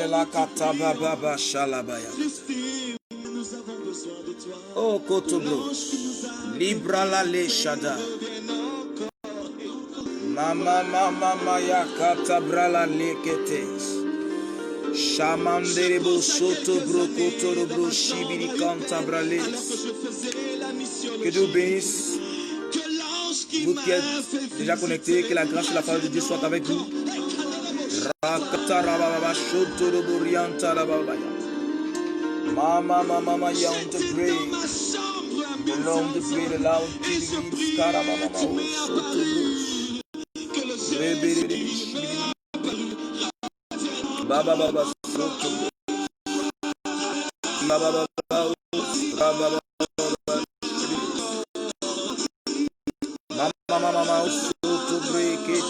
la katababa shalabaya. Oh kotobro. Libra la le shada. Mama mama maya katabra la leketes. Shamanderebo soto bro kotoro bro shibiri kantabrales. Que Dieu bénisse. Vous qui êtes déjà connectés, que la grâce et la parole de Dieu soient avec vous. Mama, mama, mama, young to pray. The long to pray, the loud to be Karamama, Baba, Baba, Soto, Baba, Baba, Mama, mama, Soto, break it.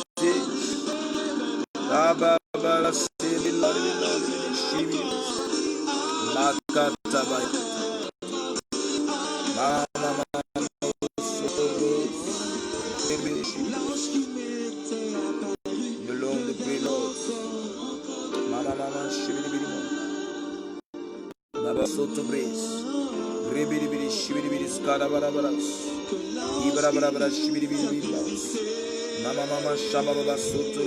Baba, Baba, Sili, Lodi, Shibi, Makatabay. Mama, mama, Soto, Shibi, the long to pray, Lord. Mama, mama, Shibi, Baba, Soto, brace. Ribidi, Shibi, Skadabarabaras. Ibarabara, Shibi, Mama, mama, Shaba, Baba, Soto,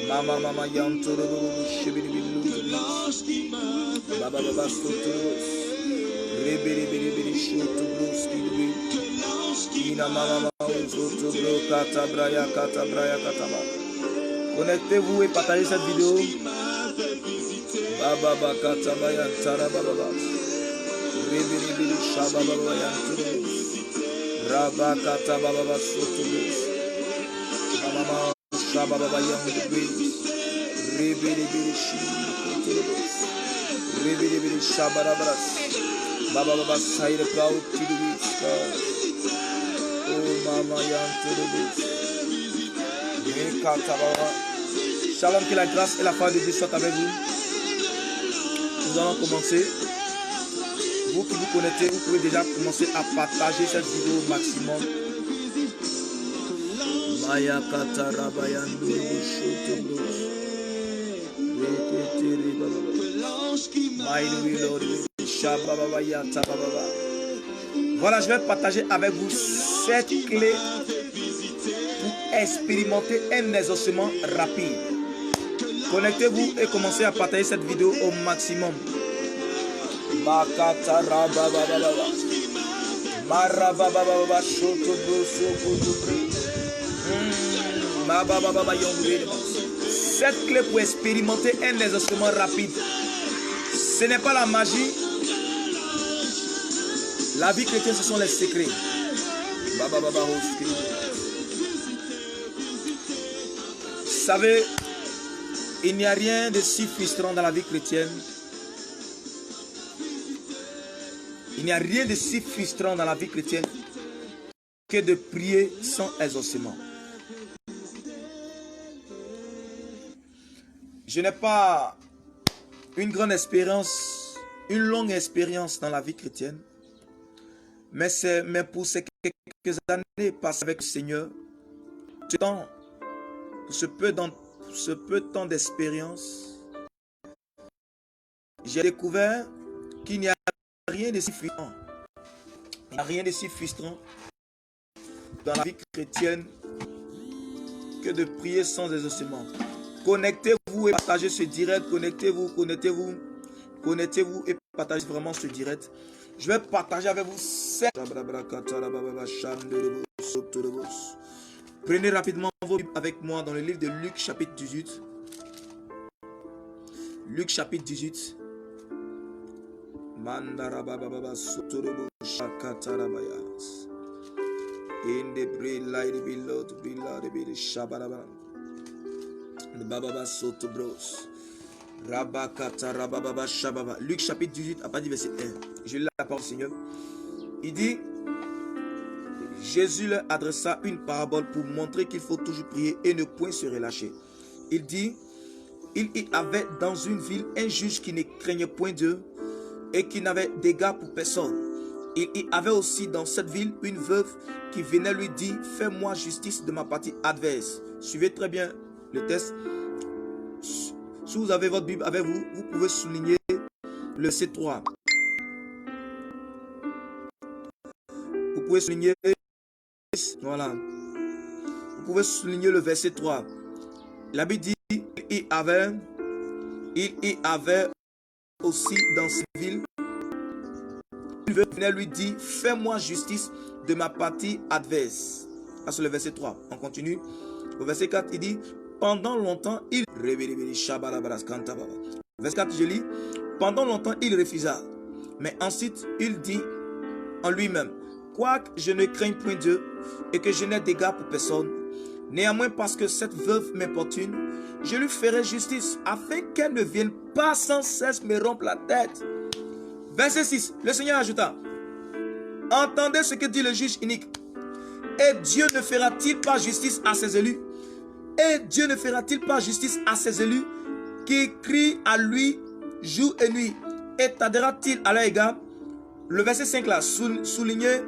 Mama, mama, yantoro, shibidi, Baba, Baba, Soto, Ribidi, Shoto, Ina, Mama, Soto, Katabraya, Kataba. Connectez-vous et partagez cette vidéo. Baba, Katabaya, Tarababa, Ribidi, Shaba, Baba, yantoro. Rabakata Baba Sotobus, Mama Shababa Young Breeze, Ribidi Shibutobus, Ribidi Shabarabras, Baba Side Cloud to the sky. Oh Mama Young to the Shalom, que la grâce et la foi de Dieu soient avec vous. Nous allons commencer. Vous qui vous connectez, vous pouvez déjà commencer à partager cette vidéo au maximum. Maya Voilà, je vais partager avec vous 7 clés pour expérimenter un exaucement rapide. Connectez-vous et commencez à partager cette vidéo au maximum. Makata rababa marababa shoto cette clé pour expérimenter un exaucement rapide. Ce n'est pas la magie. La vie chrétienne, ce sont les secrets. Vous savez, il n'y a rien de si frustrant dans la vie chrétienne. Il n'y a rien de si frustrant dans la vie chrétienne que de prier sans exaucement. Je n'ai pas une grande expérience, une longue expérience dans la vie chrétienne, mais pour ces quelques années passées avec le Seigneur, pour ce peu de temps d'expérience, j'ai découvert qu'il n'y a rien de si frustrant. Il n'y a rien de si frustrant dans la vie chrétienne que de prier sans exaucement. Connectez-vous et partagez ce direct. Connectez-vous et partagez vraiment ce direct. Je vais partager avec vous 7. Prenez rapidement vos Bibles avec moi dans le livre de Luc chapitre 18. Luc chapitre 18. Mandarababa sotorobo shakatarabayas. In the brain light below to be loud be the shabaraba. The bababa sotobros. Rabakata rababa shababa. Luc chapitre 18 à partir du verset 1. Je lis la parole du Seigneur. Il dit: Jésus leur adressa une parabole pour montrer qu'il faut toujours prier et ne point se relâcher. Il dit: il y avait dans une ville un juge qui ne craignait point Dieu et qui n'avait d'égard pour personne. il y avait aussi dans cette ville une veuve qui venait lui dire, fais-moi justice de ma partie adverse. Suivez très bien le texte. Si vous avez votre Bible avec vous, vous pouvez souligner le C3. Vous pouvez souligner, voilà. Vous pouvez souligner le verset 3. La Bible dit, il y avait aussi dans cette ville, il venait lui dire, fais-moi justice de ma partie adverse. Ça c'est le verset 3. On continue. Au verset 4, il dit, pendant longtemps, il... Verset 4, je lis, pendant longtemps, il refusa. Mais ensuite, il dit en lui-même, quoique je ne craigne point Dieu et que je n'ai d'égard pour personne, néanmoins parce que cette veuve m'importune, je lui ferai justice afin qu'elle ne vienne pas sans cesse me rompre la tête. Verset 6, le Seigneur ajouta, entendez ce que dit le juge inique. Et Dieu ne fera-t-il pas justice à ses élus? Et Dieu ne fera-t-il pas justice à ses élus qui crient à lui jour et nuit? Et tardera-t-il à leur égard? Le verset 5 là, soulignez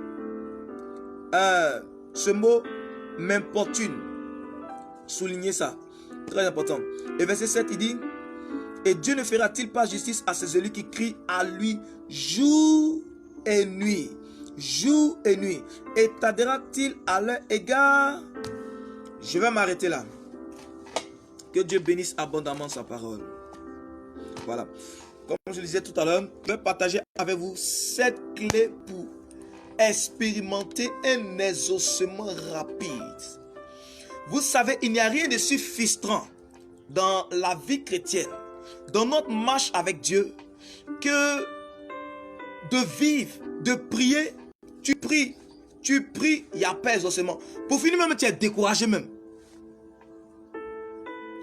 ce mot m'importune. Soulignez ça. Très important. Et verset 7, il dit, et Dieu ne fera-t-il pas justice à ses élus qui crient à lui jour et nuit? Jour et nuit. Et tardera-t-il à leur égard? Je vais m'arrêter là. Que Dieu bénisse abondamment sa parole. Voilà. Comme je le disais tout à l'heure, je vais partager avec vous 7 clés pour expérimenter un exaucement rapide. Vous savez, il n'y a rien de si frustrant dans la vie chrétienne, dans notre marche avec Dieu, que de vivre, de prier. Tu pries, il n'y a pas exaucement. Pour finir même, tu es découragé même.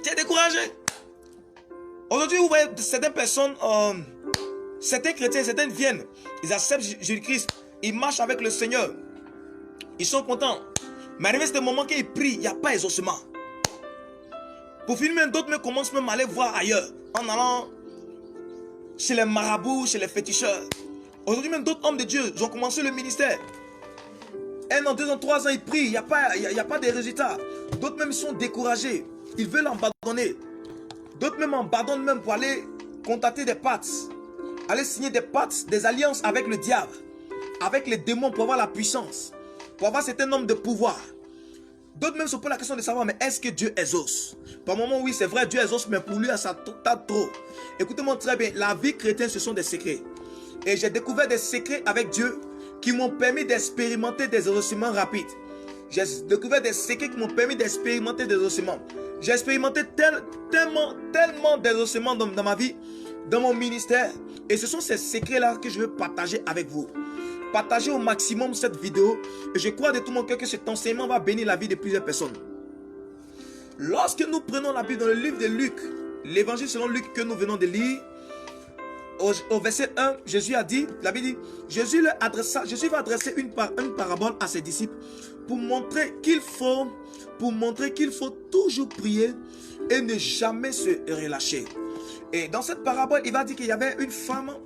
Tu es découragé. Aujourd'hui, vous voyez certaines personnes, certains chrétiens, certaines viennent, ils acceptent Jésus-Christ, ils marchent avec le Seigneur, ils sont contents. Mais arrivé ce moment qu'ils prient, il n'y a pas exaucement. Pour finir, d'autres me commencent même à aller voir ailleurs, en allant chez les marabouts, chez les féticheurs. Aujourd'hui, même d'autres hommes de Dieu, ils ont commencé le ministère. 1 an, 2 ans, 3 ans, ils prient, il n'y a pas de résultats. D'autres même sont découragés, ils veulent abandonner. D'autres même abandonnent même pour aller contacter des pactes, aller signer des pactes, des alliances avec le diable, avec les démons pour avoir la puissance, pour avoir certain nombre de pouvoir. D'autres même se posent la question de savoir, mais est-ce que Dieu exauce? Par moment, oui, c'est vrai, Dieu exauce, mais pour lui, ça tape trop. Écoutez-moi très bien, la vie chrétienne, ce sont des secrets. Et j'ai découvert des secrets avec Dieu qui m'ont permis d'expérimenter des exaucements rapides. J'ai découvert des secrets qui m'ont permis d'expérimenter des exaucements. J'ai expérimenté tellement d'exaucements dans ma vie, dans mon ministère. Et ce sont ces secrets-là que je veux partager avec vous. Partagez au maximum cette vidéo. Et je crois de tout mon cœur que cet enseignement va bénir la vie de plusieurs personnes. Lorsque nous prenons la Bible dans le livre de Luc, l'évangile selon Luc que nous venons de lire, au verset 1, Jésus a dit, la Bible dit, Jésus va adresser une parabole à ses disciples pour montrer qu'il faut toujours prier et ne jamais se relâcher. Et dans cette parabole, il va dire qu'il y avait une femme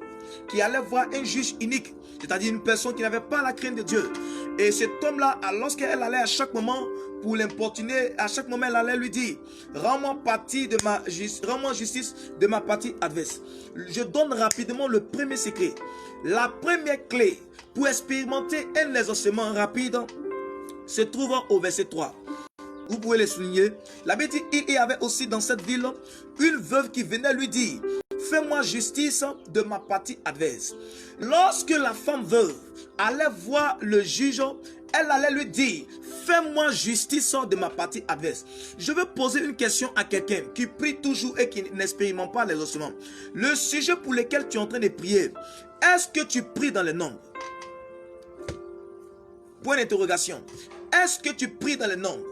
qui allait voir un juge unique, c'est-à-dire une personne qui n'avait pas la crainte de Dieu. Et cet homme-là, lorsqu'elle allait à chaque moment pour l'importuner, à chaque moment, elle allait lui dire, rends-moi justice de ma partie adverse. Je donne rapidement le premier secret. La première clé pour expérimenter un exaucement rapide se trouve au verset 3. Vous pouvez le souligner. La Bible dit, il y avait aussi dans cette ville une veuve qui venait lui dire, fais-moi justice de ma partie adverse. Lorsque la femme veuve allait voir le juge, elle allait lui dire, fais-moi justice de ma partie adverse. Je veux poser une question à quelqu'un qui prie toujours et qui n'expérimente pas l'exaucement. Le sujet pour lequel tu es en train de prier, est-ce que tu pries dans le nombre? Point d'interrogation. Est-ce que tu pries dans le nombre?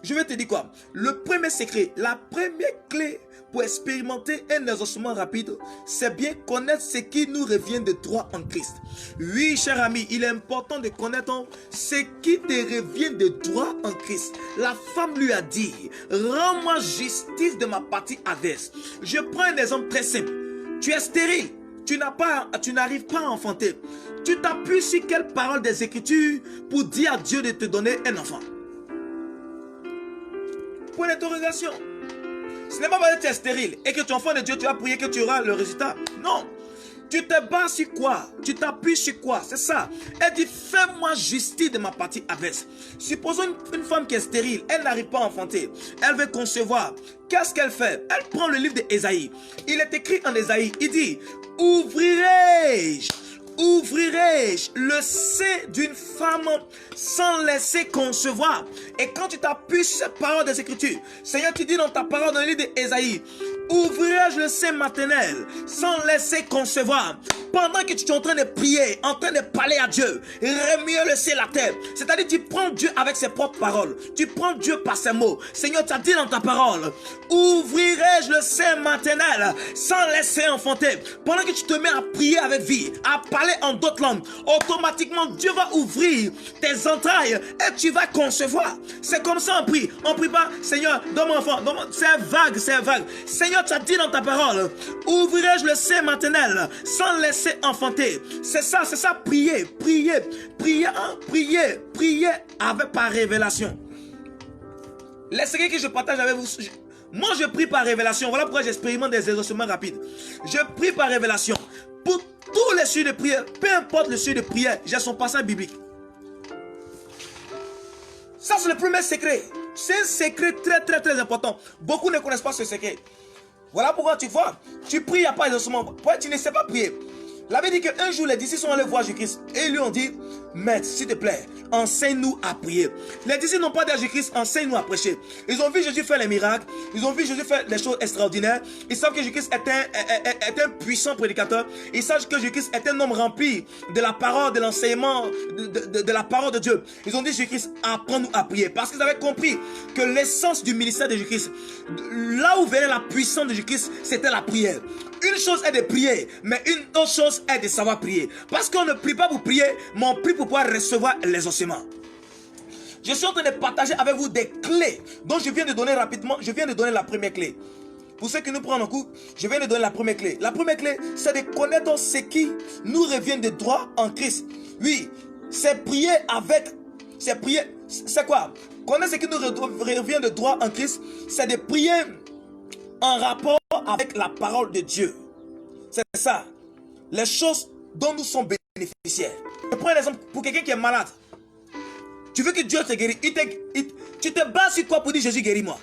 Je vais te dire quoi? Le premier secret, la première clé pour expérimenter un exaucement rapide, c'est bien connaître ce qui nous revient de droit en Christ. Oui, cher ami, il est important de connaître ce qui te revient de droit en Christ. La femme lui a dit, rends-moi justice de ma partie adverse. Je prends un exemple très simple. Tu es stérile. Tu n'arrives pas à enfanter. Tu t'appuies sur quelle parole des Écritures pour dire à Dieu de te donner un enfant? Point d'interrogation. Ce n'est pas parce que tu es stérile et que tu es enfant de Dieu, tu vas prier que tu auras le résultat. Non. Tu te bats sur quoi? Tu t'appuies sur quoi? C'est ça. Elle dit, fais-moi justice de ma partie adverse. Supposons une femme qui est stérile, elle n'arrive pas à enfanter. Elle veut concevoir. Qu'est-ce qu'elle fait? Elle prend le livre d'Ésaïe. Il est écrit en Ésaïe, il dit, ouvrirai-je le sein d'une femme sans laisser concevoir? Et quand tu t'appuies sur cette parole des Écritures, Seigneur, tu dis dans ta parole dans le livre d'Ésaïe, ouvrirai-je le sein maternel sans laisser concevoir? Pendant que tu es en train de prier, en train de parler à Dieu, remue le ciel la terre. C'est-à-dire, tu prends Dieu avec ses propres paroles. Tu prends Dieu par ses mots. Seigneur, tu as dit dans ta parole, ouvrirai-je le sein maternel sans laisser enfanter? Pendant que tu te mets à prier avec vie, à parler en d'autres langues, automatiquement, Dieu va ouvrir tes entrailles et tu vas concevoir. C'est comme ça on prie. On ne prie pas, Seigneur, donne-moi un enfant. C'est vague, c'est vague. Seigneur, tu as dit dans ta parole, ouvrirai-je le sein maternel sans laisser enfanter? C'est ça, prier, prier avec par révélation. Les secrets que je partage avec vous, moi je prie par révélation. Voilà pourquoi j'expérimente des exaucements rapides. Je prie par révélation. Pour tous les sujets de prière, peu importe le sujet de prière, j'ai son passage biblique. Ça c'est le premier secret. C'est un secret très important. Beaucoup ne connaissent pas ce secret. Voilà pourquoi tu vois, tu pries, il n'y a pas d'exaucement. Pourquoi tu ne sais pas prier? La Bible dit qu'un jour, les disciples sont allés voir Jésus-Christ et ils lui ont dit, Maître, s'il te plaît, enseigne-nous à prier. Les disciples n'ont pas dit à Jésus-Christ, enseigne-nous à prêcher. Ils ont vu Jésus faire les miracles, ils ont vu Jésus faire des choses extraordinaires. Ils savent que Jésus-Christ est un puissant prédicateur. Ils savent que Jésus-Christ est un homme rempli de la parole, de l'enseignement, de la parole de Dieu. Ils ont dit, Jésus-Christ, apprends-nous à prier. Parce qu'ils avaient compris que l'essence du ministère de Jésus-Christ, là où venait la puissance de Jésus-Christ, c'était la prière. Une chose est de prier, mais une autre chose est de savoir prier. Parce qu'on ne prie pas pour prier, mais on prie pour pouvoir recevoir les ossements. Je suis en train de partager avec vous des clés dont je viens de donner rapidement. Je viens de donner la première clé. Pour ceux qui nous prennent en cours, je viens de donner la première clé. La première clé, c'est de connaître ce qui nous revient de droit en Christ. Oui, c'est prier avec... C'est prier... C'est quoi? Connaître ce qui nous revient de droit en Christ, c'est de prier en rapport avec la parole de Dieu. C'est ça. Les choses dont nous sommes bénéficiaires. Je prends un exemple pour quelqu'un qui est malade. Tu veux que Dieu te guérisse. Tu te bases sur quoi pour dire Jésus guéris-moi?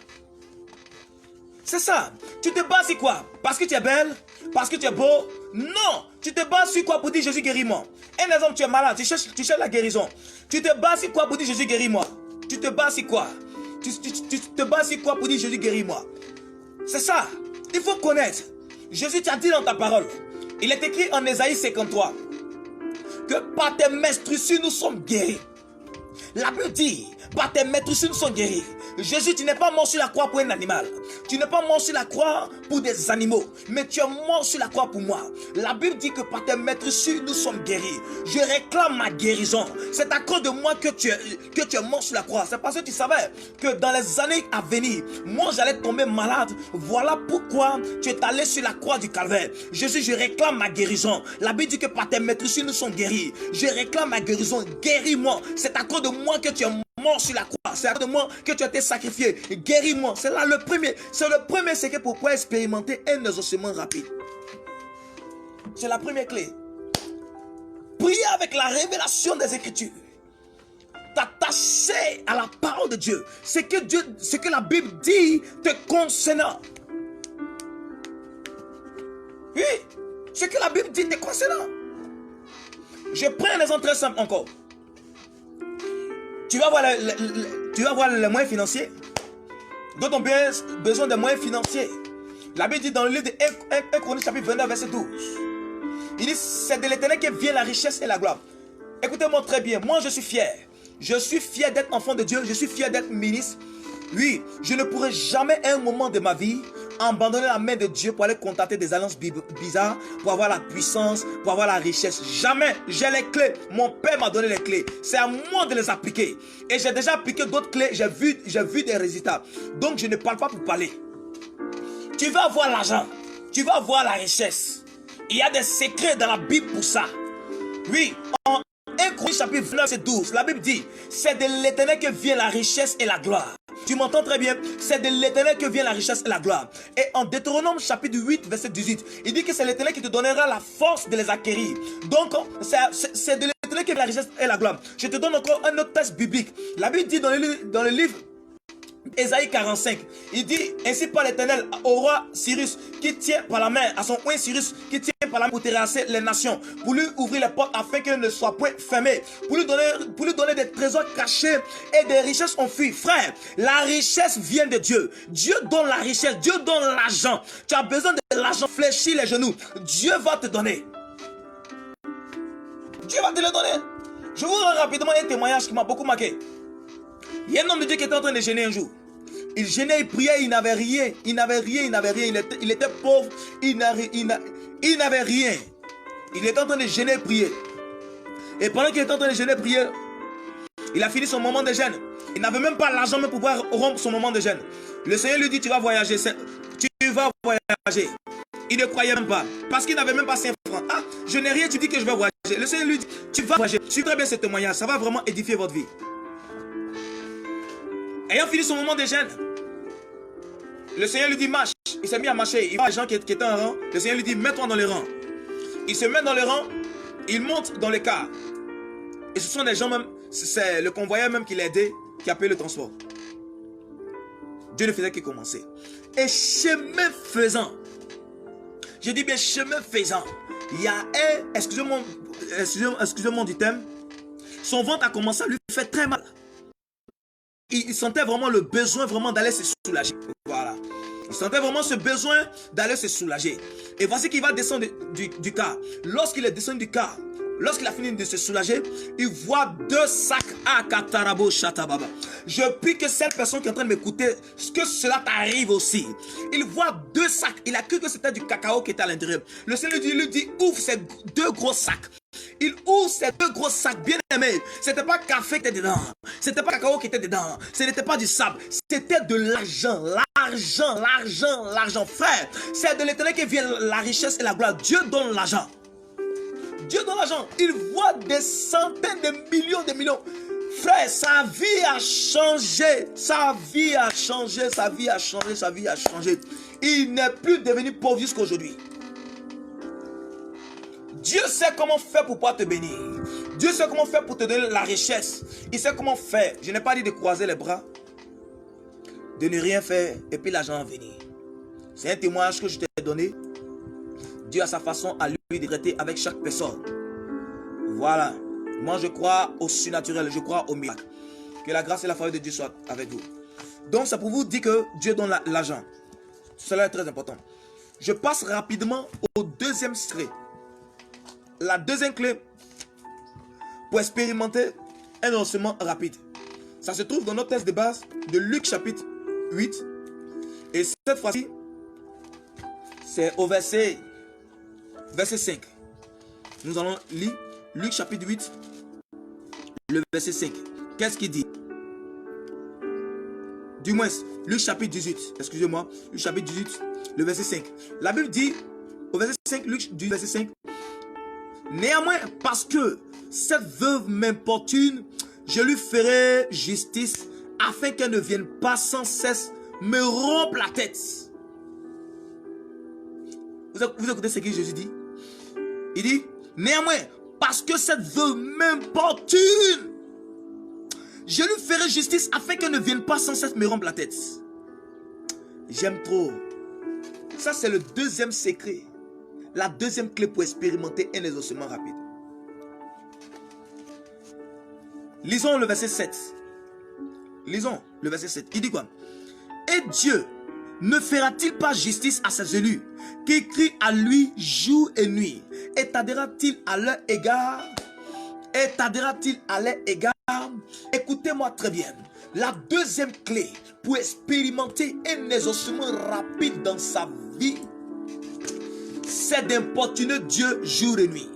C'est ça. Tu te bases sur quoi? Parce que tu es belle? Parce que tu es beau? Non. Tu te bases sur quoi pour dire Jésus guéris-moi? Un exemple, tu es malade, tu cherches la guérison. Tu te bases sur quoi pour dire Jésus guéris-moi? Tu te bases sur quoi? Tu te bases sur quoi pour dire Jésus guéris-moi? C'est ça. Il faut connaître. Jésus t'a dit dans ta parole. Il est écrit en Ésaïe 53 que par tes menstruations nous sommes guéris. La Bible dit, par tes menstruations nous sommes guéris. Jésus, tu n'es pas mort sur la croix pour un animal. Tu n'es pas mort sur la croix pour des animaux. Mais tu es mort sur la croix pour moi. La Bible dit que par tes menstruations nous sommes guéris. Je réclame ma guérison. C'est à cause de moi que tu es mort sur la croix. C'est parce que tu savais que dans les années à venir, moi j'allais tomber malade. Voilà pourquoi tu es allé sur la croix du calvaire. Jésus, je réclame ma guérison. La Bible dit que par tes menstruations nous sommes guéris. Je réclame ma guérison. Guéris-moi. C'est à cause de moi que tu es mort sur la croix. C'est à cause de moi que tu as été sacrifié. Guéris-moi. C'est là le premier. C'est le premier secret pour pouvoir expérimenter un exaucement rapide. C'est la première clé. Prier avec la révélation des Écritures. T'attacher à la parole de Dieu. Ce que la Bible dit te concernant. Oui. Ce que la Bible dit te concernant. Je prends un exemple très simple encore. Tu vas voir les moyens financiers. D'autres ont besoin de moyens financiers. La Bible dit dans le livre de 1 Chroniques chapitre 29 verset 12. Il dit c'est de l'Éternel que vient la richesse et la gloire. Écoutez-moi très bien. Moi je suis fier. Je suis fier d'être enfant de Dieu. Je suis fier d'être ministre. Oui, je ne pourrai jamais à un moment de ma vie abandonner la main de Dieu pour aller contacter des alliances bizarres, pour avoir la puissance, pour avoir la richesse. Jamais. J'ai les clés. Mon Père m'a donné les clés. C'est à moi de les appliquer. Et j'ai déjà appliqué d'autres clés. J'ai vu des résultats. Donc je ne parle pas pour parler. Tu vas avoir l'argent. Tu vas avoir la richesse. Il y a des secrets dans la Bible pour ça. Oui, en 1 Chronique chapitre 29 verset 12, la Bible dit, c'est de l'Éternel que vient la richesse et la gloire. Tu m'entends très bien? C'est de l'Éternel que vient la richesse et la gloire. Et en Deutéronome chapitre 8 verset 18, il dit que c'est l'Éternel qui te donnera la force de les acquérir. Donc, c'est de l'Éternel que vient la richesse et la gloire. Je te donne encore un autre texte biblique. La Bible dit dans le livre Ésaïe 45, il dit, ainsi par l'Éternel au roi Cyrus, qui tient par la main, à son oint Cyrus, qui tient par la main pour terrasser les nations, pour lui ouvrir les portes afin qu'elles ne soient point fermées, pour lui donner des trésors cachés et des richesses enfuies. Frère, la richesse vient de Dieu. Dieu donne la richesse, Dieu donne l'argent. Tu as besoin de l'argent, fléchis les genoux. Dieu va te donner. Dieu va te le donner. Je vous rends rapidement un témoignage qui m'a beaucoup marqué. Il y a un homme de Dieu qui était en train de gêner un jour. Il gênait, il priait, il n'avait rien. Il était pauvre, il n'avait rien. Il était en train de gêner, prier. Et pendant qu'il était en train de gêner, prier, il a fini son moment de jeûne. Il n'avait même pas l'argent pour pouvoir rompre son moment de jeûne. Le Seigneur lui dit, tu vas voyager. Tu vas voyager. Il ne croyait même pas. Parce qu'il n'avait même pas 5 francs. Ah, je n'ai rien, tu dis que je vais voyager. Le Seigneur lui dit, tu vas voyager. Suis très bien ce témoignage. Ça va vraiment édifier votre vie. Ayant fini son moment de jeûne, le Seigneur lui dit marche. Il s'est mis à marcher. Il voit les gens qui étaient en rang. Le Seigneur lui dit mets-toi dans les rangs. Il se met dans les rangs. Il monte dans les cars. Et ce sont des gens même, c'est le convoyeur même qui l'aidait, qui a payé le transport. Dieu ne faisait que commencer. Et chemin faisant, je dis bien chemin faisant, il y a un, excusez-moi du thème, son ventre a commencé à lui faire très mal. Il sentait vraiment le besoin vraiment d'aller se soulager. Voilà. Il sentait vraiment ce besoin d'aller se soulager. Et voici qu'il va descendre du car. Lorsqu'il est descendu du car, lorsqu'il a fini de se soulager, il voit 2 sacs à Katarabo Shatababa. Je prie que cette personne qui est en train de m'écouter, que cela t'arrive aussi. Il voit 2 sacs. Il a cru que c'était du cacao qui était à l'intérieur. Le Seigneur lui dit, ouvre ces 2 gros sacs. Il ouvre ces 2 gros sacs, bien aimés. Ce n'était pas café qui était dedans. Ce n'était pas cacao qui était dedans. Ce n'était pas du sable. C'était de l'argent. L'argent. Frère, c'est de l'Éternel qui vient la richesse et la gloire. Dieu donne l'argent. Dieu donne l'argent. Il voit des centaines de millions. Frère, sa vie a changé. Sa vie a changé. Il n'est plus devenu pauvre jusqu'à aujourd'hui. Dieu sait comment faire pour pouvoir te bénir. Dieu sait comment faire pour te donner la richesse. Il sait comment faire. Je n'ai pas dit de croiser les bras, de ne rien faire et puis l'argent va venir. C'est un témoignage que je t'ai donné. Dieu a sa façon à lui de traiter avec chaque personne. Voilà. Moi je crois au surnaturel, je crois au miracle. Que la grâce et la faveur de Dieu soient avec vous. Donc c'est pour vous dire que Dieu donne l'argent. Cela est très important. Je passe rapidement au deuxième secret. La deuxième clé pour expérimenter un lancement rapide. Ça se trouve dans notre texte de base de Luc chapitre 8. Et cette fois-ci, c'est au verset 5. Nous allons lire Luc chapitre 8, le verset 5. Qu'est-ce qu'il dit? Du moins, Luc chapitre 18. Excusez-moi. Luc chapitre 18, le verset 5. La Bible dit, au verset 5, Luc du verset 5. Néanmoins, parce que cette veuve m'importune, je lui ferai justice afin qu'elle ne vienne pas sans cesse me rompre la tête. Vous écoutez ce que Jésus dit? Il dit, néanmoins, parce que cette veuve m'importune, je lui ferai justice afin qu'elle ne vienne pas sans cesse me rompre la tête. J'aime trop. Ça, c'est le deuxième secret. La deuxième clé pour expérimenter un exaucement rapide. Lisons le verset 7. Lisons le verset 7. Il dit quoi? Et Dieu ne fera-t-il pas justice à ses élus qui crient à lui jour et nuit? Et t'aidera-t-il à leur égard? Écoutez-moi très bien. La deuxième clé pour expérimenter un exaucement rapide dans sa vie, c'est d'importuner Dieu jour et nuit.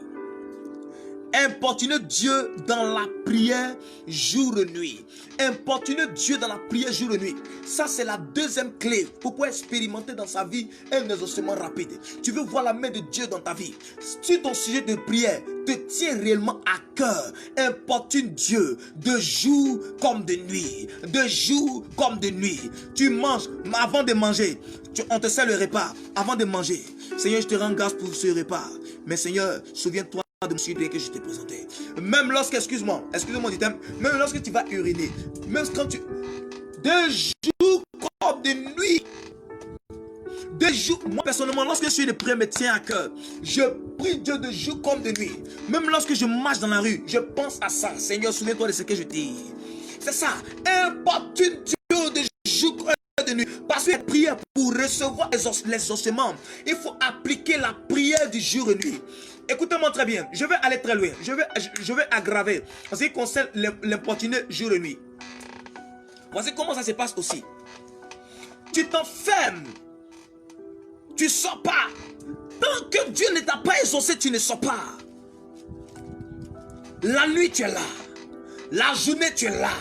Importuner Dieu dans la prière jour et nuit. Importuner Dieu dans la prière jour et nuit. Ça, c'est la deuxième clé pour pouvoir expérimenter dans sa vie un exaucement rapide. Tu veux voir la main de Dieu dans ta vie. Si ton sujet de prière te tient réellement à cœur, importune Dieu de jour comme de nuit. De jour comme de nuit. Tu manges, mais avant de manger, on te sert le repas. Avant de manger, Seigneur, je te rends grâce pour ce repas. Mais Seigneur, souviens-toi de mon sujet que je t'ai présenté. Même lorsque, excuse-moi du thème, même lorsque tu vas uriner, même quand tu... De jour comme de nuit. De jour, moi personnellement, lorsque je suis de prière me tient à cœur, je prie Dieu de jour comme de nuit. Même lorsque je marche dans la rue, je pense à ça. Seigneur, souviens-toi de ce que je dis. C'est ça. Importune Dieu de jour comme de nuit. Parce que la prière, pour recevoir les ossements, il faut appliquer la prière du jour et nuit. Écoutez-moi très bien. Je vais aller très loin. Je vais aggraver. En ce qui concerne l'importuner jour et nuit. Voici comment ça se passe aussi. Tu t'enfermes. Tu ne sors pas. Tant que Dieu ne t'a pas exaucé, tu ne sors pas. La nuit, tu es là. La journée, tu es là.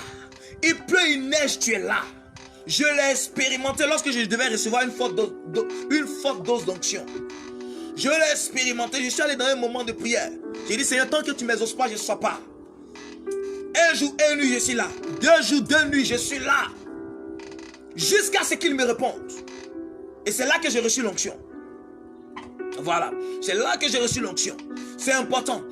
Il pleut, il neige, tu es là. Je l'ai expérimenté lorsque je devais recevoir une forte dose d'onction. Je l'ai expérimenté. Je suis allé dans un moment de prière. J'ai dit, Seigneur, tant que tu ne m'exauces pas, je ne sors pas. Un jour, une nuit, je suis là. 2 jours, 2 nuits, je suis là. Jusqu'à ce qu'il me réponde. Et c'est là que j'ai reçu l'onction. Voilà. C'est là que j'ai reçu l'onction. C'est important.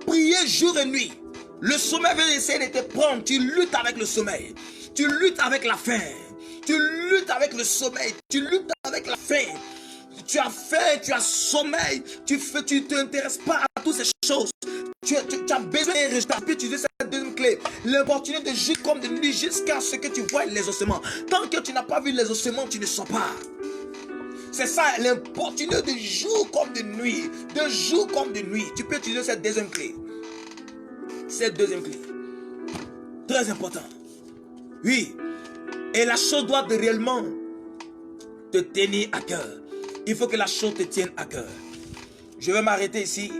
Prier jour et nuit. Le sommeil vient essayer de te prendre. Tu luttes avec le sommeil. Tu luttes avec la faim. Tu luttes avec le sommeil. Tu luttes avec la faim. Tu as faim, tu as sommeil. Tu ne t'intéresses pas à toutes ces choses. Tu as besoin de résultats. Puis tu dis cette deuxième clé. L'importunité de jour comme de nuit jusqu'à ce que tu vois les ossements. Tant que tu n'as pas vu les ossements, tu ne sors pas. C'est ça, l'importunité de jour comme de nuit. De jour comme de nuit. Tu peux utiliser cette deuxième clé. Cette deuxième clé. Très important. Oui. Et la chose doit réellement te tenir à cœur. Il faut que la chose te tienne à cœur. Je vais m'arrêter ici.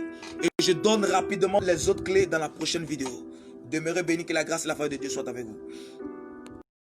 Et je donne rapidement les autres clés dans la prochaine vidéo. Demeurez bénis, que la grâce et la faveur de Dieu soient avec vous.